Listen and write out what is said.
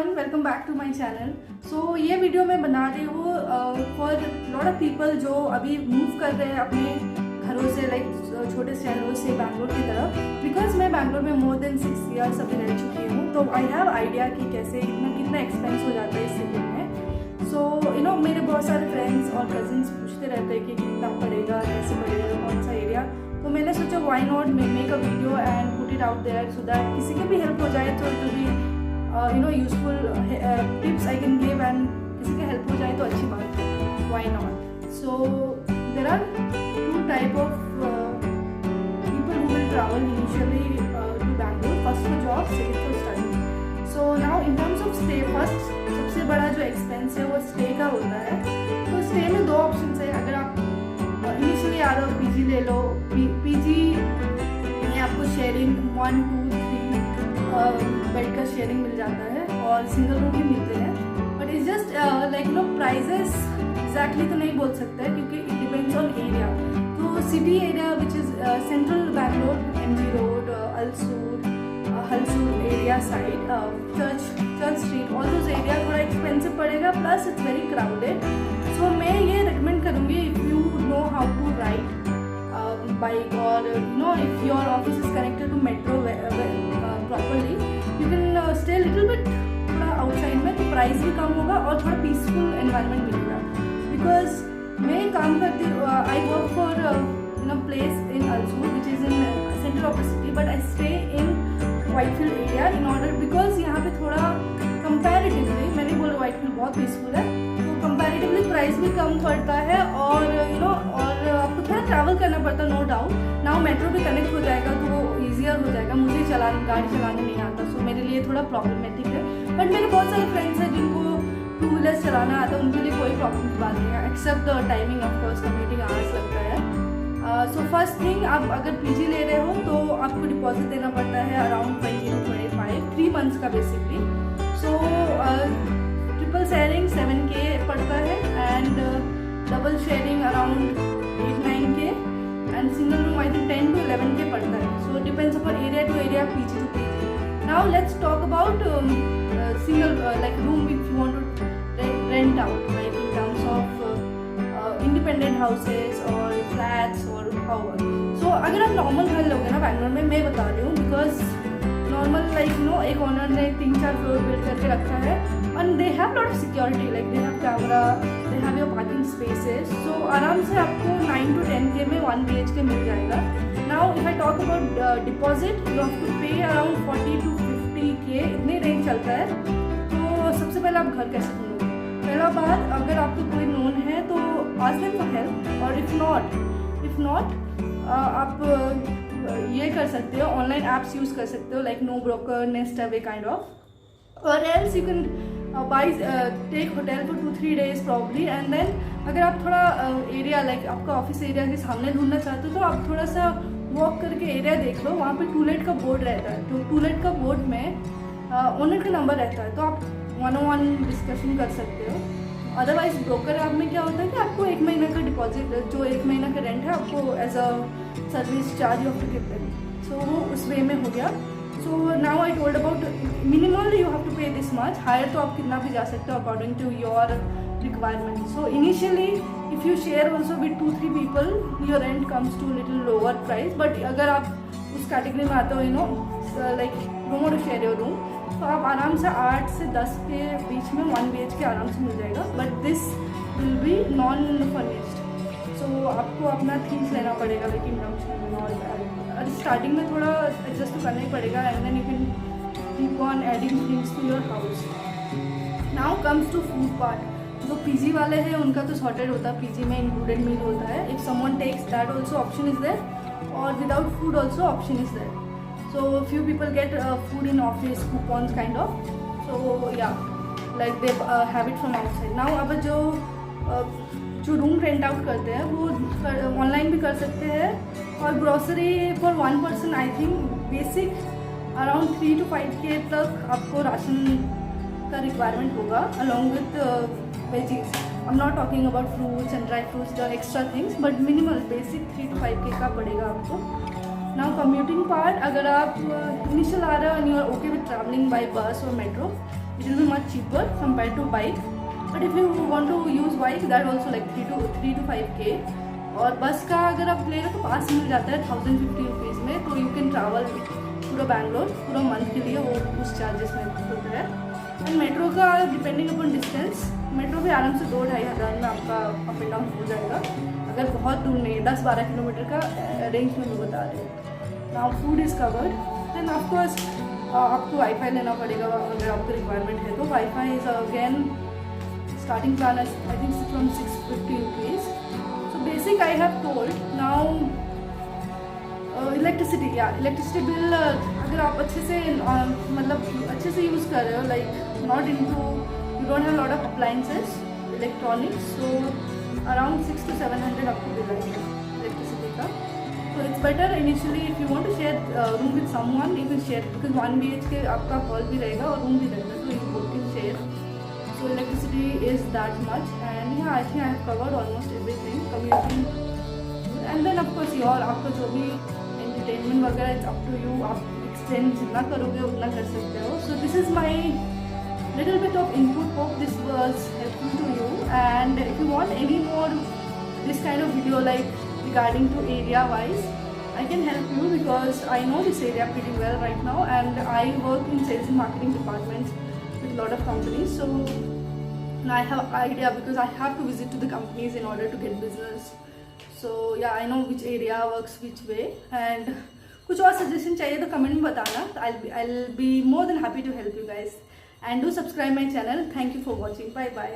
Everyone, welcome back to my channel. So ये video मैं बना रही हूँ फॉर लॉट ऑफ पीपल जो अभी मूव कर रहे हैं अपने घरों से, लाइक छोटे शहरों से बैंगलोर की तरफ। बिकॉज मैं बैंगलोर में मोर देन 6 ईयर्स अभी रह चुकी हूँ, तो आई हैव आइडिया कि कैसे कितना एक्सपेंस हो जाता है इस सिटी में। सो मेरे बहुत सारे फ्रेंड्स और कजिन्स पूछते रहते हैं कि कितना पड़ेगा, कैसे पड़ेगा, कौन सा एरिया। तो मैंने सोचा why not make a video and put it out there so that किसी की भी हेल्प हो जाए, तो it will be useful tips I can give and किसी की हेल्प हो जाए तो अच्छी बात है, why not. So there are 2 type of people who will travel initially to Bangalore, first for job, second for study. So now in terms of stay, first सबसे बड़ा जो एक्सपेंस है वो स्टे का होता है। तो स्टे में 2 ऑप्शन है। अगर आप इनिशियली आ रहे हो, पीजी ले लो। पीजी में आपको शेयरिंग 1, 2, 3 बेड का शेयरिंग मिल जाता है और सिंगल रूम भी मिलते हैं। But it's just like prices exactly तो नहीं बोल सकते हैं क्योंकि इट डिपेंड्स ऑन एरिया। तो city area which is central Bangalore, MG road, Halasuru area side, church street, all those area थोड़ा एक्सपेंसिव पड़ेगा, plus it's very crowded. So मैं ये रिकमेंड करूँगी, if you know how to ride bike और if your office is connected to metro properly, you can stay little bit थोड़ा outside में, तो price भी कम होगा और थोड़ा पीसफुल एनवायरनमेंट मिलेगा। बिकॉज मैं काम करती हूँ, I work for place in Ulsoor which is in centre of the city, but I stay in Whitefield area in order, because यहाँ पे थोड़ा कंपैरेटिवली, मैं नहीं बोल रहा व्हाइटफील्ड बहुत पीसफुल है, तो कंपैरेटिवली प्राइस भी कम पड़ता है और और आपको थोड़ा ट्रैवल करना पड़ता है, नो डाउट। नाउ मेट्रो भी कनेक्ट हो जाएगा तो वो ईजियर हो जाएगा। मुझे गाड़ी चलाने नहीं आता, सो मेरे लिए थोड़ा प्रॉब्लमेटिक है। बट मेरे बहुत सारे फ्रेंड्स हैं जिनको 2 व्हीलर्स चलाना आता है, उनके लिए कोई प्रॉब्लम की बात नहीं है, except the timing, of course commuting hours लगता है। सो फर्स्ट थिंग, आप अगर पीजी ले रहे हो तो आपको डिपॉजिट देना पड़ता है अराउंड 20 to 25, 3 मंथ्स का basically. So triple sharing 7K पड़ता है and double sharing around 8-9K and single room I think 10 to 11K पड़ता है। So depends upon area to area, PG to PG. Now let's talk about single like room if you want to rent out, like in terms of independent houses or flats or however. So अगर आप normal घर लोगे ना बैंगलोर में, मैं बता रही हूँ, बिकॉज नॉर्मल लाइक एक ओनर ने 3-4 फ्लोर बिल्ड करके रखा है and they have lot of security, like they have camera, they have your parking spaces, so आराम से आपको 9 to 10K में 1 BHK मिल जाएगा। Now if I talk about deposit, you have to pay around 40 to 50K, इतने range चलता है। तो सबसे पहले आप घर कैसे ढूंढोगे? पहला बात, अगर आपको कोई नोन है तो ask them for help, और if not आप ये कर सकते हो, ऑनलाइन एप्स यूज़ कर सकते हो, like no broker, Nestaway kind of, और else you can take hotel for 2-3 days probably. And then अगर आप थोड़ा एरिया लाइक आपका ऑफिस एरिया के सामने ढूंढना चाहते हो तो आप थोड़ा सा वॉक करके एरिया देख लो, वहाँ पे टूलेट का बोर्ड रहता है, तो टूलेट का बोर्ड में ओनर का नंबर रहता है, तो आप 1-on-1 डिस्कशन कर सकते हो। अदरवाइज ब्रोकर ऐप में क्या होता है कि आपको 1 महीने का डिपॉजिट, जो 1 महीना का रेंट है, आपको as a service charge of to give them, so वो उस वे में हो गया। So now I told about minimal you have to pay this much, higher तो आप कितना भी जा सकते हो according to your requirement. So initially if you share also with 2-3 people, your rent comes to little lower price, but अगर आप उस कैटेगरी में आते हो like don't want to share your room, तो आप आराम से 8 से 10 के बीच में 1 BHK आराम से मिल जाएगा, but this will be non furnished. So आपको अपना थिंग्स लेना पड़ेगा, लेकिन स्टार्टिंग में थोड़ा एडजस्ट तो करना ही पड़ेगा, and then you can keep on adding things to your house. Now comes to food part. जो पीजी वाले हैं उनका तो सॉर्टेड होता है, पीजी में इंक्लूडेड मील होता है। If someone takes that also option is there, और without food also option is there. So few people get food in office, coupons kind of. So yeah, like they have it from outside. Now अब जो room rent out करते हैं वो online भी कर सकते हैं, और grocery for 1 person I think basic around 3 to 5K तक आपको राशन का रिक्वायरमेंट होगा, along with veggies. I am not talking about fruits and dry fruits, the extra things, but minimal basic 3 to 5K का पड़ेगा आपको। Now commuting part, अगर आप initial आ रहे हो and you are okay with travelling by bus और metro, it will be much much cheaper compared to bike. But if you want to use bike, that also like 3 to 5K. और बस का अगर आप ले रहे हो तो पास मिल जाता है 1050 रुपीज़ में, तो यू कैन ट्रैवल पूरा बैंगलोर पूरा मंथ के लिए, वो उस चार्जेस में होता है। एंड मेट्रो का डिपेंडिंग अपॉन डिस्टेंस, मेट्रो भी आराम से 2-2.5 हज़ार में आपका अप एंड डाउन हो जाएगा, अगर बहुत दूर नहीं है, 10-12 किलोमीटर का रेंज में मैं बता रही हूँ। Now food is covered, then of course आपको वाईफाई लेना पड़ेगा अगर आपको रिक्वायरमेंट है तो। Wifi is again starting plan is I think from 650 rupees. So basic I have told. Now electricity, electricity bill अगर आप अच्छे से मतलब अच्छे से यूज़ कर रहे हो, like not into, you don't have a lot of appliances, electronics, so around 600 to 700 आपको बिल आएगा electricity का। So it's better initially if you want to share room with someone, you can share, because 1 BHK आपका hall भी रहेगा और room भी रहेगा, so you both can share. So electricity is that much, and yeah, I think I have covered almost everything. Commuting, and then of course आपका जो भी entertainment वगैरह, it's up to you, आप extend जितना करोगे उतना कर सकते हो। So this is my little bit of input, hope this was helpful to you, and if you want any more this kind of video like regarding to area wise, I can help you because I know this area pretty well right now, and I work in sales and marketing departments with a lot of companies, so I have idea because I have to visit to the companies in order to get business. So yeah, I know which area works which way, and कुछ और suggestion चाहिए तो comment में बताना, I'll be more than happy to help you guys, and do subscribe my channel. Thank you for watching. Bye bye.